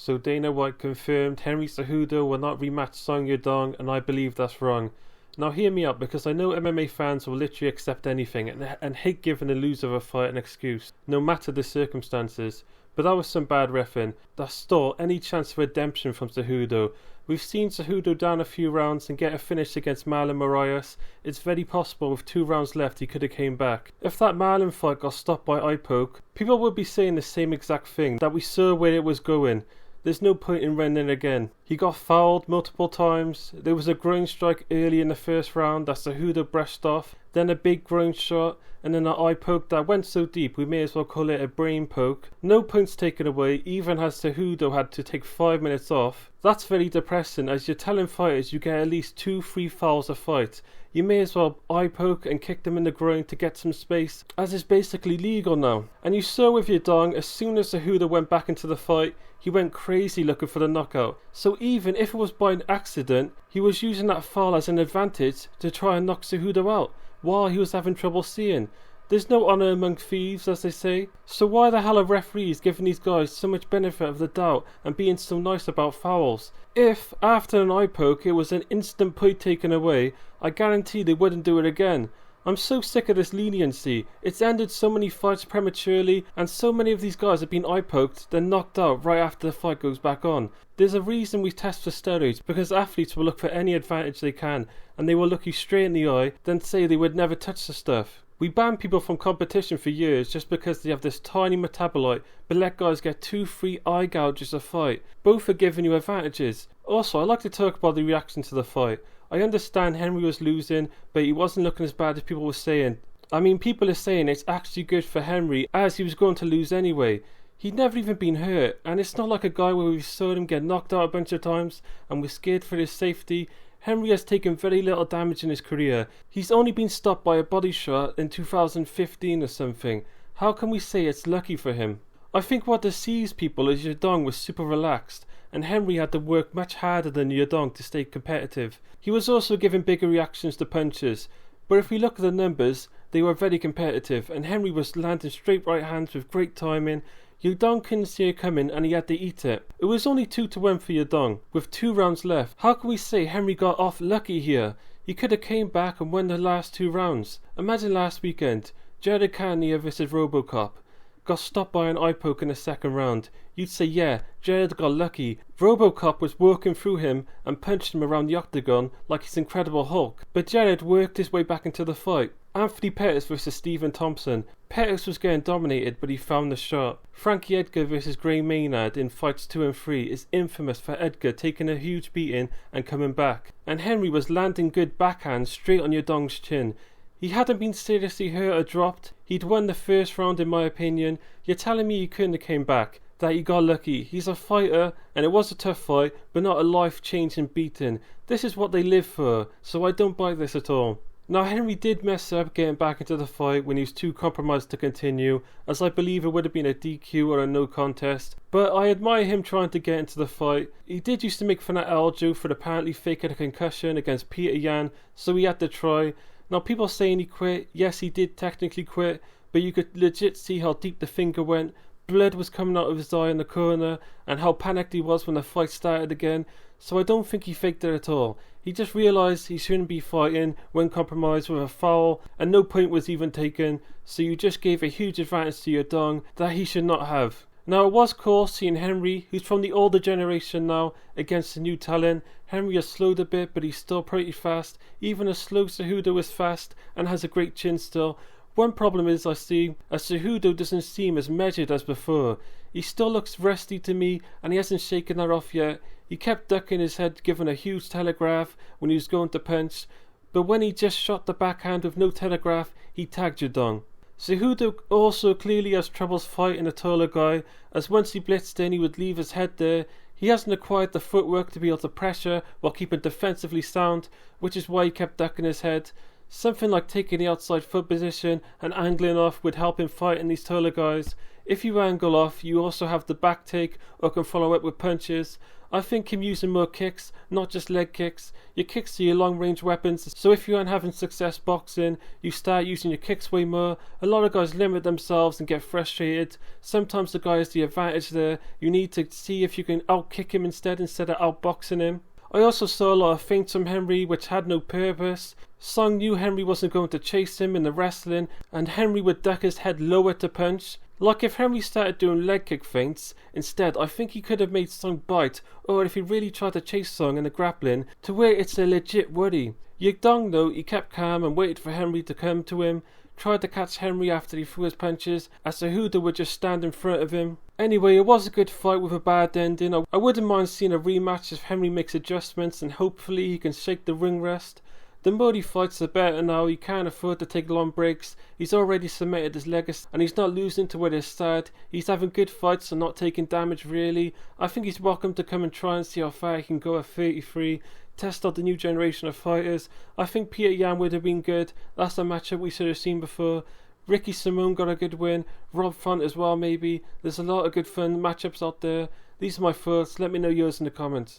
so Dana White confirmed Henry Cejudo will not rematch Song Yadong, and I believe that's wrong. Now hear me out, because I know MMA fans will literally accept anything and hate giving the loser of a fight an excuse, no matter the circumstances. But that was some bad reffing that stole any chance of redemption from Cejudo. We've seen Cejudo down a few rounds and get a finish against Marlon Moraes. It's very possible with 2 rounds left he could have came back. If that Marlon fight got stopped by eye poke, people would be saying the same exact thing, that we saw where it was going. There's no point in running again. He got fouled multiple times. There was a groin strike early in the first round that Cejudo brushed off, then a big groin shot, and then an eye poke that went so deep we may as well call it a brain poke. No points taken away, even as Cejudo had to take 5 minutes off. That's very depressing, as you're telling fighters you get at least 2-3 fouls a fight. You may as well eye poke and kick them in the groin to get some space, as it's basically legal now. And you saw with Yadong, as soon as Cejudo went back into the fight, he went crazy looking for the knockout. So even if it was by an accident, he was using that foul as an advantage to try and knock Cejudo out, while he was having trouble seeing. There's no honour among thieves, as they say. So why the hell are referees giving these guys so much benefit of the doubt and being so nice about fouls? If, after an eye poke, it was an instant point taken away, I guarantee they wouldn't do it again. I'm so sick of this leniency. It's ended so many fights prematurely, and so many of these guys have been eye poked, then knocked out right after the fight goes back on. There's a reason we test for steroids, because athletes will look for any advantage they can, and they will look you straight in the eye, then say they would never touch the stuff. We ban people from competition for years just because they have this tiny metabolite, but let guys get 2-3 eye gouges a fight. Both are giving you advantages. Also, I like to talk about the reaction to the fight. I understand Henry was losing, but he wasn't looking as bad as people were saying. I mean, people are saying it's actually good for Henry, as he was going to lose anyway. He'd never even been hurt, and it's not like a guy where we saw him get knocked out a bunch of times and we're scared for his safety. Henry has taken very little damage in his career. He's only been stopped by a body shot in 2015 or something. How can we say it's lucky for him? I think what deceives people is Yadong was super relaxed, and Henry had to work much harder than Yadong to stay competitive. He was also giving bigger reactions to punches, but if we look at the numbers, they were very competitive, and Henry was landing straight right hands with great timing. Yadong couldn't see it coming and he had to eat it. It was only 2-1 for Yadong, with 2 rounds left. How can we say Henry got off lucky here? He could have came back and won the last 2 rounds. Imagine last weekend, Jared Cannonier versus Robocop. Got stopped by an eye poke in the second round. You'd say, yeah, Jared got lucky. Robocop was walking through him and punched him around the octagon like he's Incredible Hulk. But Jared worked his way back into the fight. Anthony Pettis versus Stephen Thompson. Pettis was getting dominated, but he found the shot. Frankie Edgar versus Gray Maynard in fights 2 and 3 is infamous for Edgar taking a huge beating and coming back. And Henry was landing good backhands straight on Yadong's chin. He hadn't been seriously hurt or dropped. He'd won the first round in my opinion. You're telling me he couldn't have came back? That he got lucky? He's a fighter, and it was a tough fight, but not a life-changing beating. This is what they live for, so I don't buy this at all. Now Henry did mess up getting back into the fight when he was too compromised to continue, as I believe it would have been a DQ or a no contest, but I admire him trying to get into the fight. He did used to make fun of Aljo for apparently faking a concussion against Peter Yan, so he had to try. Now people saying he quit, yes he did technically quit, but you could legit see how deep the finger went. Blood was coming out of his eye in the corner, and how panicked he was when the fight started again, so I don't think he faked it at all. He just realised he shouldn't be fighting when compromised with a foul, and no point was even taken, so you just gave a huge advantage to Yadong that he should not have. Now it was cool seeing Henry, who's from the older generation now, against the new talent. Henry has slowed a bit, but he's still pretty fast. Even a slow Cejudo is fast and has a great chin still. One problem is I see, as Cejudo doesn't seem as measured as before. He still looks rusty to me, and he hasn't shaken that off yet. He kept ducking his head, giving a huge telegraph when he was going to punch, but when he just shot the backhand with no telegraph, he tagged Yadong. Cejudo also clearly has troubles fighting a taller guy, as once he blitzed in he would leave his head there. He hasn't acquired the footwork to be able to pressure while keeping defensively sound, which is why he kept ducking his head. Something like taking the outside foot position and angling off would help him fight in these taller guys. If you angle off, you also have the back take or can follow up with punches. I think him using more kicks, not just leg kicks. Your kicks are your long range weapons, so if you aren't having success boxing, you start using your kicks way more. A lot of guys limit themselves and get frustrated. Sometimes the guy has the advantage there. You need to see if you can out kick him instead of outboxing him. I also saw a lot of feints from Henry which had no purpose. Song knew Henry wasn't going to chase him in the wrestling, and Henry would duck his head lower to punch. Like if Henry started doing leg kick feints instead, I think he could have made Song bite, or if he really tried to chase Song in the grappling to where it's a legit worry. Yigdong though, he kept calm and waited for Henry to come to him, tried to catch Henry after he threw his punches, as Cejudo would just stand in front of him. Anyway, it was a good fight with a bad ending. I wouldn't mind seeing a rematch if Henry makes adjustments and hopefully he can shake the ring rust. The more he fights the better now. He can't afford to take long breaks. He's already cemented his legacy and he's not losing to where they start. He's having good fights and not taking damage really. I think he's welcome to come and try and see how far he can go at 33. Test out the new generation of fighters. I think Peter Yan would have been good. That's a matchup we should have seen before. Ricky Simone got a good win. Rob Font as well maybe. There's a lot of good fun matchups out there. These are my thoughts. Let me know yours in the comments.